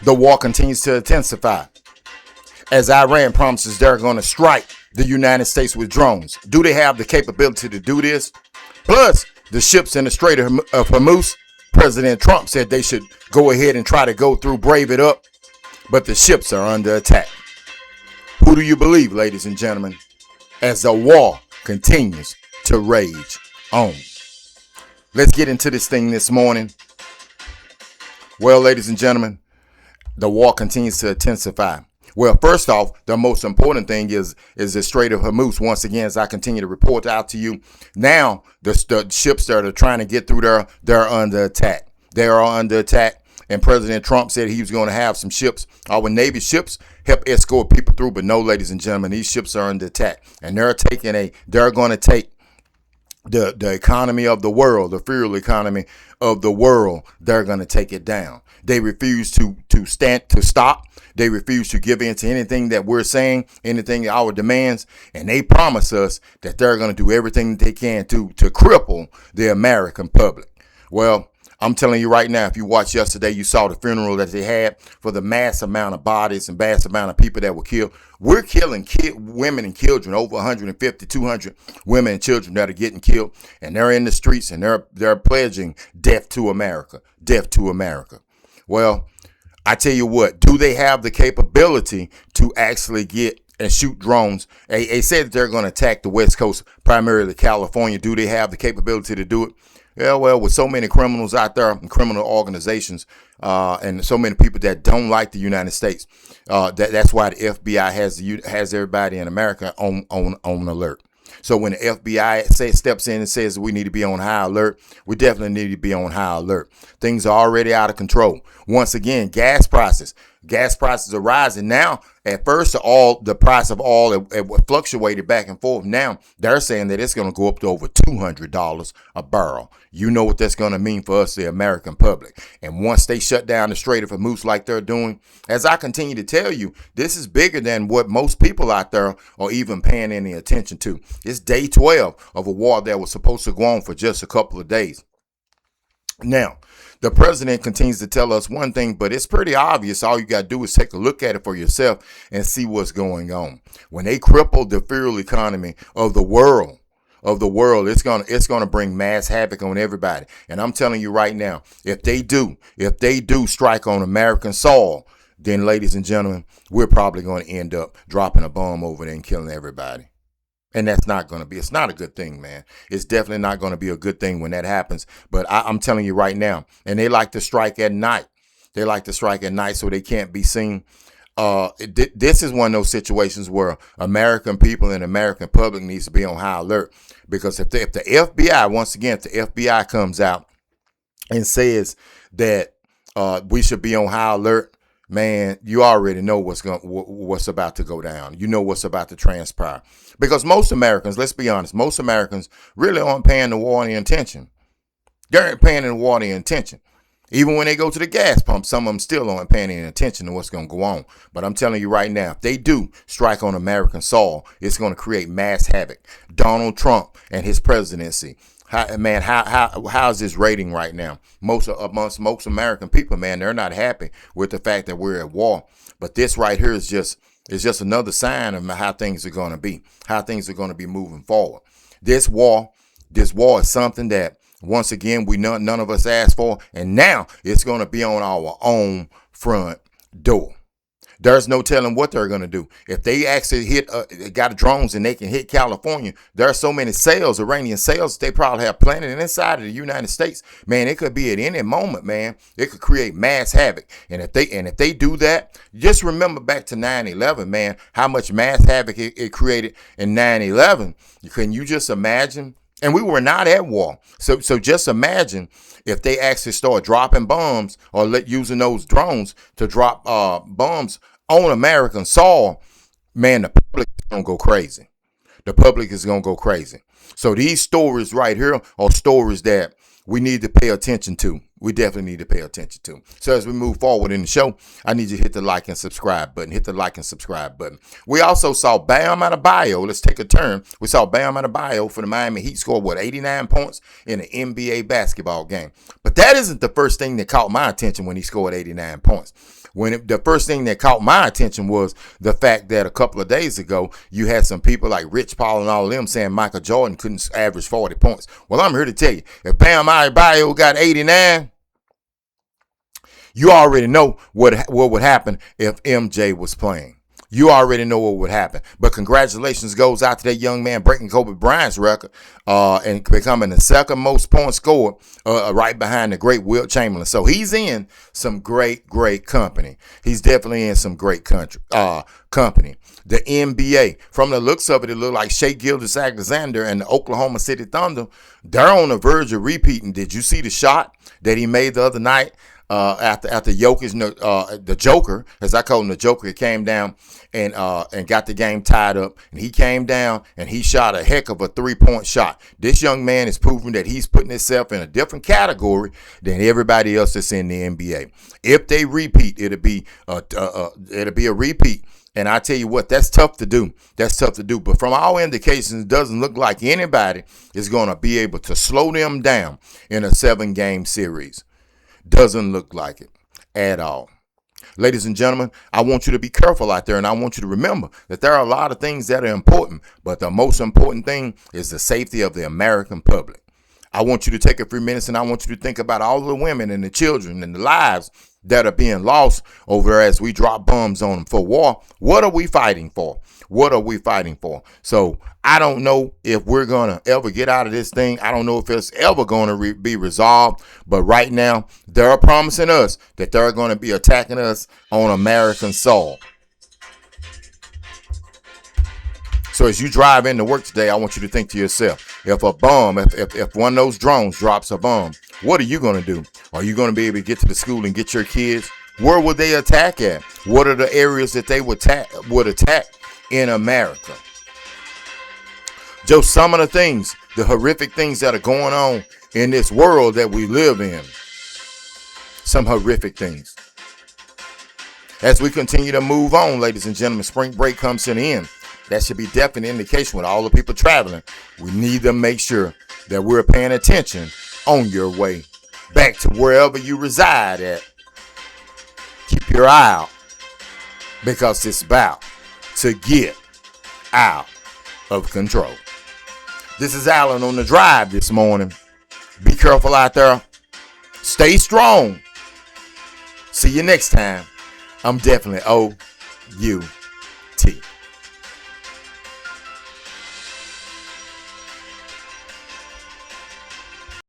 The war continues to intensify as Iran promises they're going to strike the United States with drones. Do they have the capability to do this? Plus, the ships in the Strait of Hormuz, President Trump said they should go ahead and try to go through, brave it up, but the ships are under attack. Who do you believe, ladies and gentlemen, as the war continues to rage on? Let's get into this thing this morning. Well, ladies and gentlemen, the war continues to intensify. Well, first off, the most important thing is the Strait of Hormuz. Once again, as I continue to report out to you, now the ships that are trying to get through there, they're under attack. They are under attack. And President Trump said he was going to have some ships, our Navy ships, help escort people through. But no, ladies and gentlemen, these ships are under attack. And they're going to take the economy of the world, the fuel economy of the world. They're going to take it down. They refuse to stop. They refuse to give in to anything that we're saying, anything our demands, and they promise us that they're going to do everything they can to cripple the American public. Well, I'm telling you right now, if you watched yesterday, you saw the funeral that they had for the mass amount of bodies and mass amount of people that were killed. We're killing women and children, over 150, 200 women and children that are getting killed, and they're in the streets and they're pledging death to America, death to America. Well, I tell you what, do they have the capability to actually get and shoot drones? They said that they're going to attack the West Coast, primarily California. Do they have the capability to do it? Yeah, well, with so many criminals out there and criminal organizations and so many people that don't like the United States, that's why the FBI has everybody in America on alert. So when the FBI steps in and says we need to be on high alert, we definitely need to be on high alert. Things are already out of control. Once again, gas prices are rising. Now, at first, the price of oil, it fluctuated back and forth. Now, they're saying that it's going to go up to over $200 a barrel. You know what that's going to mean for us, the American public. And once they shut down the Strait of Hormuz like they're doing, as I continue to tell you, this is bigger than what most people out there are even paying any attention to. It's day 12 of a war that was supposed to go on for just a couple of days. Now, the president continues to tell us one thing, but it's pretty obvious. All you got to do is take a look at it for yourself and see what's going on. When they cripple the fuel economy of the world, it's gonna bring mass havoc on everybody. And I'm telling you right now, if they do strike on American soil, then, ladies and gentlemen, we're probably going to end up dropping a bomb over there and killing everybody. And that's it's not a good thing, man. It's definitely not going to be a good thing when that happens. But I'm telling you right now, and they like to strike at night. They like to strike at night so they can't be seen. This is one of those situations where American people and American public needs to be on high alert. Because if the FBI, once again, if the FBI comes out and says that we should be on high alert, man, you already know what's about to go down. You know what's about to transpire. Because most Americans, let's be honest, most Americans really aren't paying the war any attention. They aren't paying the war any attention. Even when they go to the gas pump, some of them still aren't paying any attention to what's going to go on. But I'm telling you right now, if they do strike on American soil, it's going to create mass havoc. Donald Trump and his presidency. How's this rating right now? Amongst most American people, man, they're not happy with the fact that we're at war. But this right here is just another sign of how things are going to be, how things are going to be moving forward. This war is something that, once again, none of us asked for, and now it's going to be on our own front door. There's no telling what they're going to do. If they actually got drones and they can hit California, there are so many Iranian cells, they probably have planted inside of the United States. Man, it could be at any moment, man. It could create mass havoc. And if they do that, just remember back to 9/11, man, how much mass havoc it created in 9/11. Can you just imagine? And we were not at war. So just imagine if they actually start dropping bombs or using those drones to drop bombs on American soil, man, the public is going to go crazy. The public is going to go crazy. So these stories right here are stories that we need to pay attention to. we definitely need to pay attention to. So as we move forward in the show, I need you to hit the like and subscribe button. Hit the like and subscribe button. We also saw Bam Adebayo. Let's take a turn. We saw Bam Adebayo for the Miami Heat score, 89 points in an NBA basketball game. But that isn't the first thing that caught my attention when he scored 89 points. The first thing that caught my attention was the fact that a couple of days ago, you had some people like Rich Paul and all of them saying Michael Jordan couldn't average 40 points. Well, I'm here to tell you, if Bam Adebayo got 89, you already know what would happen if MJ was playing. You already know what would happen. But congratulations goes out to that young man breaking Kobe Bryant's record and becoming the second most points scored right behind the great Wilt Chamberlain. So he's in some great company. He's definitely in some great company. The NBA, from the looks of it, it looked like Shai Gilgeous-Alexander and the Oklahoma City Thunder, they're on the verge of repeating. Did you see the shot that he made the other night? After Jokic, the Joker, as I call him, the Joker, came down and got the game tied up, and he came down and he shot a heck of a 3-point shot. This young man is proving that he's putting himself in a different category than everybody else that's in the NBA. If they repeat, it'll be a repeat. And I tell you what, that's tough to do. But from all indications, it doesn't look like anybody is going to be able to slow them down in a 7-game series. Doesn't look like it at all. Ladies and gentlemen, I want you to be careful out there, and I want you to remember that there are a lot of things that are important, but the most important thing is the safety of the American public. I want you to take a few minutes, and I want you to think about all the women and the children and the lives that are being lost over there as we drop bombs on them for war. What are we fighting for? So I don't know if we're going to ever get out of this thing. I don't know if it's ever going to be resolved. But right now, they're promising us that they're going to be attacking us on American soil. So as you drive into work today, I want you to think to yourself, if a bomb, if one of those drones drops a bomb, what are you going to do? Are you going to be able to get to the school and get your kids? Where would they attack at? What are the areas that they would attack in America? Just some of the things, the horrific things that are going on in this world that we live in. Some horrific things. As we continue to move on, ladies and gentlemen, spring break comes to an end. That should be definite indication with all the people traveling. We need to make sure that we're paying attention on your way back to wherever you reside at. Keep your eye out, because it's about to get out of control. This is Alan on the drive this morning. Be careful out there. Stay strong. See you next time. I'm definitely OU.